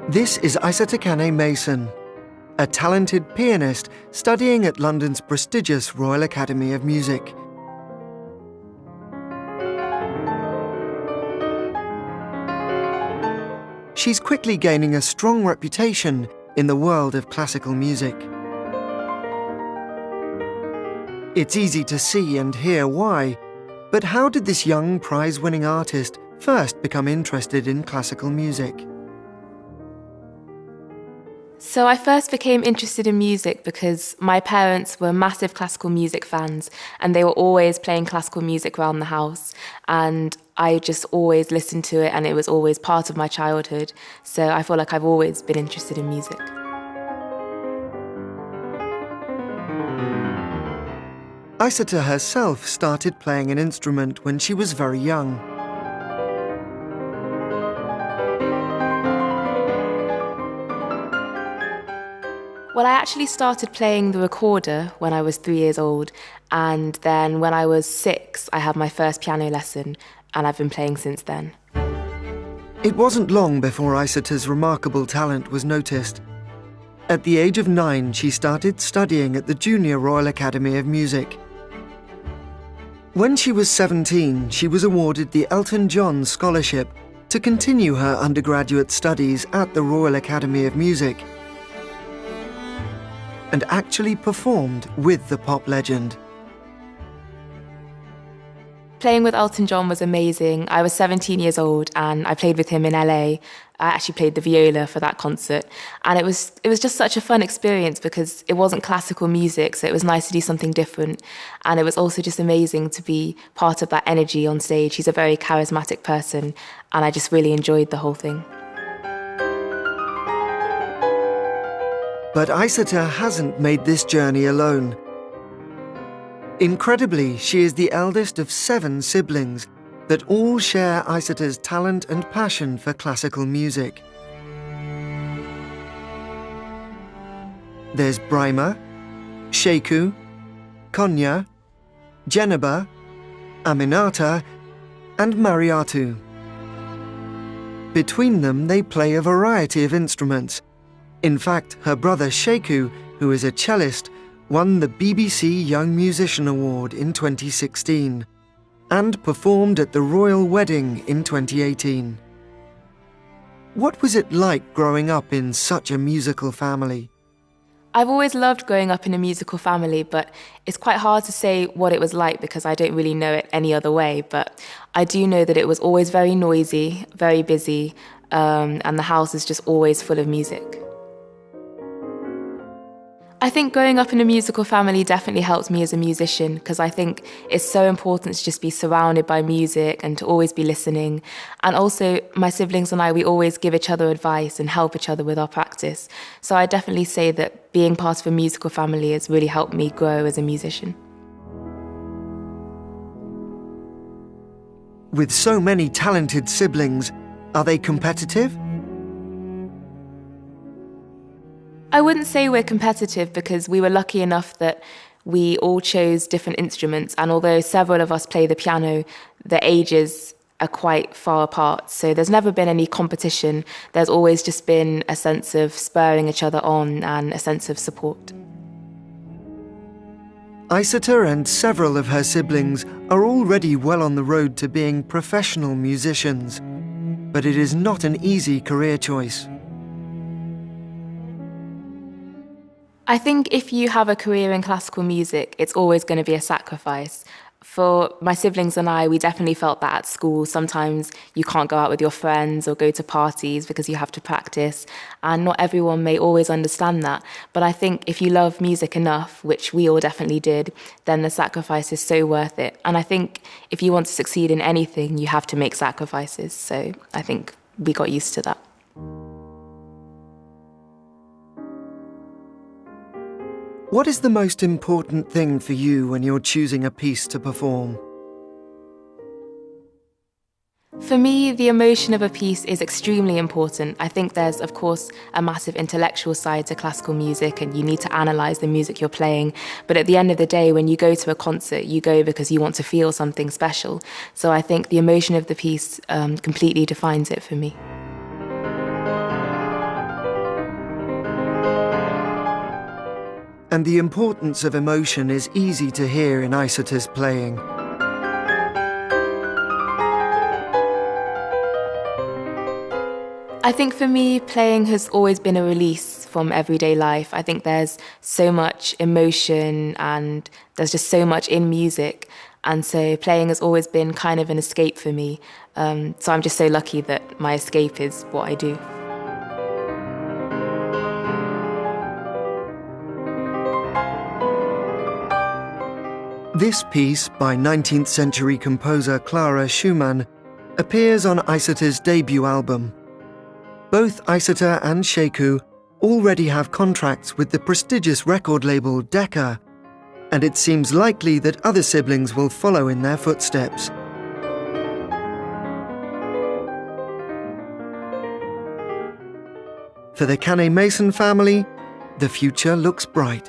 This is Aisata Mason, a talented pianist studying at London's prestigious Royal Academy of Music. She's quickly gaining a strong reputation in the world of classical music. It's easy to see and hear why, but how did this young prize-winning artist first become interested in classical music? So I first became interested in music because my parents were massive classical music fans and they were always playing classical music around the house, and I just always listened to it and it was always part of my childhood. So I feel like I've always been interested in music. Aisata herself started playing an instrument when she was very young. Well, I actually started playing the recorder when I was 3 years old, and then when I was 6, I had my first piano lesson, and I've been playing since then. It wasn't long before Aisata's remarkable talent was noticed. At the age of 9, she started studying at the Junior Royal Academy of Music. When she was 17, she was awarded the Elton John Scholarship to continue her undergraduate studies at the Royal Academy of Music, and actually performed with the pop legend. Playing with Elton John was amazing. I was 17 years old and I played with him in LA. I actually played the viola for that concert. And it was just such a fun experience because it wasn't classical music, so it was nice to do something different. And it was also just amazing to be part of that energy on stage. He's a very charismatic person and I just really enjoyed the whole thing. But Aisata hasn't made this journey alone. Incredibly, she is the eldest of 7 siblings that all share Aisata's talent and passion for classical music. There's Brima, Sheku, Konya, Jenaba, Aminata, and Mariatu. Between them, they play a variety of instruments. In fact, her brother Sheku, who is a cellist, won the BBC Young Musician Award in 2016 and performed at the Royal Wedding in 2018. What was it like growing up in such a musical family? I've always loved growing up in a musical family, but it's quite hard to say what it was like because I don't really know it any other way. But I do know that it was always very noisy, very busy, and the house is just always full of music. I think growing up in a musical family definitely helped me as a musician because I think it's so important to just be surrounded by music and to always be listening. And also, my siblings and I, we always give each other advice and help each other with our practice. So I definitely say that being part of a musical family has really helped me grow as a musician. With so many talented siblings, are they competitive? I wouldn't say we're competitive because we were lucky enough that we all chose different instruments, and although several of us play the piano, the ages are quite far apart, so there's never been any competition. There's always just been a sense of spurring each other on and a sense of support. Aisata and several of her siblings are already well on the road to being professional musicians, but it is not an easy career choice. I think if you have a career in classical music, it's always going to be a sacrifice. For my siblings and I, we definitely felt that at school. Sometimes you can't go out with your friends or go to parties because you have to practice, and not everyone may always understand that. But I think if you love music enough, which we all definitely did, then the sacrifice is so worth it. And I think if you want to succeed in anything, you have to make sacrifices. So I think we got used to that. What is the most important thing for you when you're choosing a piece to perform? For me, the emotion of a piece is extremely important. I think there's, of course, a massive intellectual side to classical music and you need to analyse the music you're playing. But at the end of the day, when you go to a concert, you go because you want to feel something special. So I think the emotion of the piece completely defines it for me. and the importance of emotion is easy to hear in Isata's playing. I think for me, playing has always been a release from everyday life. I think there's so much emotion and there's just so much in music. And so playing has always been kind of an escape for me. So I'm just so lucky that my escape is what I do. This piece by 19th century composer Clara Schumann appears on Isata's debut album. Both Isata and Sheku already have contracts with the prestigious record label Decca, and it seems likely that other siblings will follow in their footsteps. For the Kane Mason family, the future looks bright.